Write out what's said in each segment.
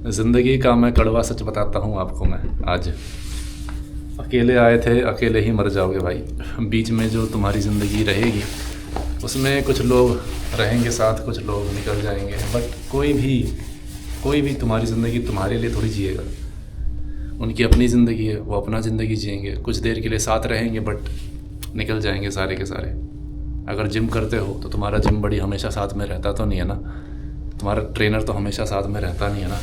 ज़िंदगी का मैं कड़वा सच बताता हूँ आपको। मैं आज अकेले आए थे, अकेले ही मर जाओगे भाई। बीच में जो तुम्हारी ज़िंदगी रहेगी उसमें कुछ लोग रहेंगे साथ, कुछ लोग निकल जाएंगे, बट कोई भी तुम्हारी ज़िंदगी तुम्हारे लिए थोड़ी जिएगा। उनकी अपनी ज़िंदगी है, वो अपना ज़िंदगी जिएंगे। कुछ देर के लिए साथ रहेंगे बट निकल जाएंगे सारे के सारे। अगर जिम करते हो तो तुम्हारा जिम बड़ी हमेशा साथ में रहता तो नहीं है ना, तुम्हारा ट्रेनर तो हमेशा साथ में रहता नहीं है ना।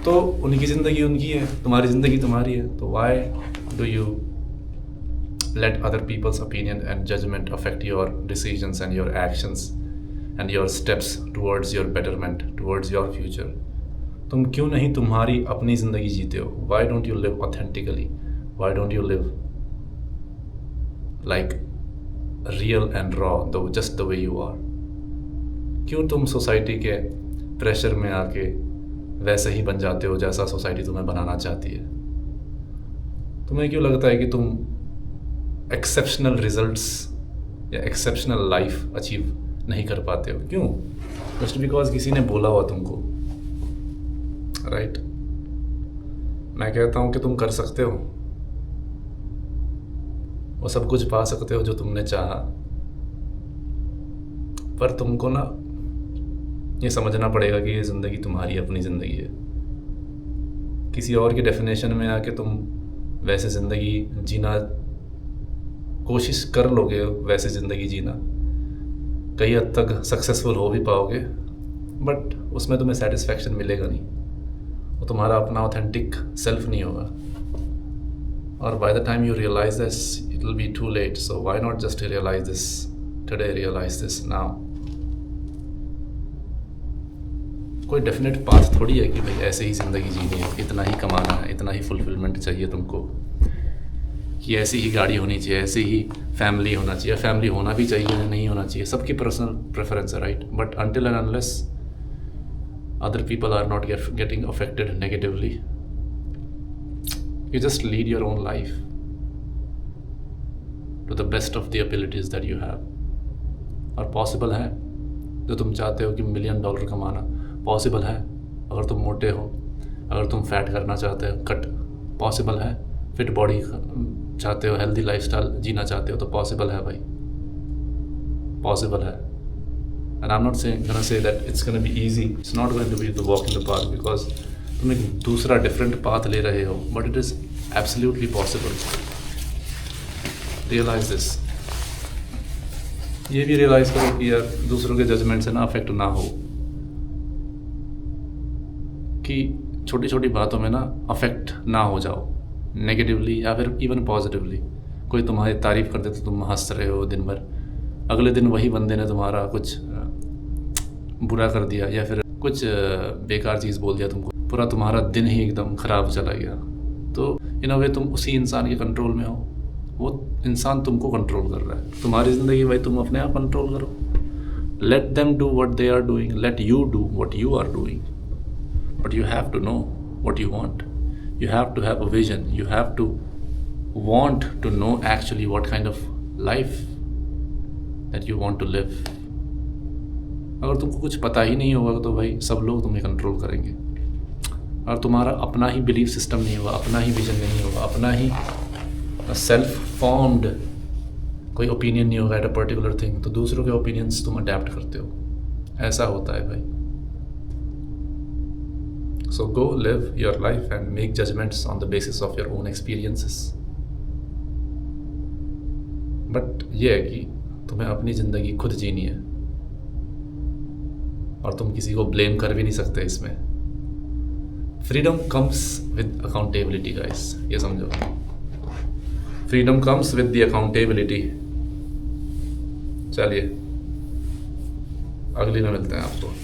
तो उनकी ज़िंदगी उनकी है, तुम्हारी ज़िंदगी तुम्हारी है। तो why do you let other people's opinion and judgment affect your decisions and your actions and your steps towards your betterment, towards your future? तुम क्यों नहीं तुम्हारी अपनी ज़िंदगी जीते हो? Why don't you live authentically? Why don't you live like real and raw, though just the way you are? क्यों तुम सोसाइटी के प्रेशर में आके वैसे ही बन जाते हो जैसा सोसाइटी तुम्हें बनाना चाहती है? तुम्हें क्यों लगता है कि तुम एक्सेप्शनल रिजल्ट्स या एक्सेप्शनल लाइफ अचीव नहीं कर पाते हो? क्यों? जस्ट बिकॉज किसी ने बोला हुआ तुमको, राइट? मैं कहता हूँ कि तुम कर सकते हो, वो सब कुछ पा सकते हो जो तुमने चाहा, पर तुमको ना ये समझना पड़ेगा कि ये ज़िंदगी तुम्हारी अपनी ज़िंदगी है। किसी और की डेफिनेशन में आके तुम वैसे ज़िंदगी जीना कोशिश कर लोगे, वैसे ज़िंदगी जीना कई हद तक सक्सेसफुल हो भी पाओगे, बट उसमें तुम्हें सेटिस्फैक्शन मिलेगा नहीं। वो तुम्हारा अपना ऑथेंटिक सेल्फ नहीं होगा। और by the time you realise this it will be too late. So why not just realise this today, realise this now. कोई डेफिनेट पाथ थोड़ी है कि भाई ऐसे ही ज़िंदगी जीनी है, इतना ही कमाना है, इतना ही फुलफिलमेंट चाहिए तुमको, कि ऐसी ही गाड़ी होनी चाहिए, ऐसी ही फैमिली होना चाहिए। फैमिली होना भी चाहिए, नहीं होना चाहिए, सबकी पर्सनल प्रेफरेंस है, right? But until and unless other people are not getting affected negatively, you just lead your own life to the best of the abilities that you have. और पॉसिबल है जो तुम चाहते हो कि $1 मिलियन कमाना, possible है। अगर तुम मोटे हो, अगर तुम फैट करना चाहते हो, कट, पॉसिबल है। फिट बॉडी चाहते हो, हेल्दी लाइफस्टाइल जीना चाहते हो, तो पॉसिबल है भाई, पॉसिबल है। And I am not gonna say that it's gonna be easy, it's not going to be the walk in the park, because तुम एक दूसरा डिफरेंट पाथ ले रहे हो, but it is absolutely possible. Realize this. ये भी realise करो कि यार दूसरों के जजमेंट से ना अफेक्ट ना हो, कि छोटी छोटी बातों में ना अफेक्ट ना हो जाओ नेगेटिवली या फिर इवन पॉजिटिवली। कोई तुम्हारी तारीफ़ कर दे तो तुम हंस रहे हो दिन भर, अगले दिन वही बंदे ने तुम्हारा कुछ बुरा कर दिया या फिर कुछ बेकार चीज़ बोल दिया तुमको, पूरा तुम्हारा दिन ही एकदम ख़राब चला गया। तो इन अ वे तुम उसी इंसान के कंट्रोल में हो, वो इंसान तुमको कंट्रोल कर रहा है। तुम्हारी ज़िंदगी भाई तुम अपने आप कंट्रोल करो। Let them do what they are doing, let you do what you are doing, but you have to know what you want. You have to have a vision. You have to want to know actually what kind of life that you want to live. अगर तुमको कुछ पता ही नहीं होगा तो भाई सब लोग तुम्हें कंट्रोल करेंगे। और तुम्हारा अपना ही बिलीफ सिस्टम नहीं होगा, अपना ही विजन नहीं होगा, अपना ही सेल्फ फॉर्म्ड कोई ओपिनियन नहीं होगा एट अ पर्टिकुलर थिंग, तो दूसरों के ओपिनियंस तुम अडेप्ट करते हो। ऐसा होता है भाई। So go live your life and make judgments on the basis of your own experiences. But ये है कि तुम्हें अपनी ज़िंदगी खुद जीनी है और तुम किसी को ब्लेम कर भी नहीं सकते इसमें। Freedom comes with accountability guys, ये समझो। Freedom comes with the accountability. चलिए अगली में मिलते हैं आपको।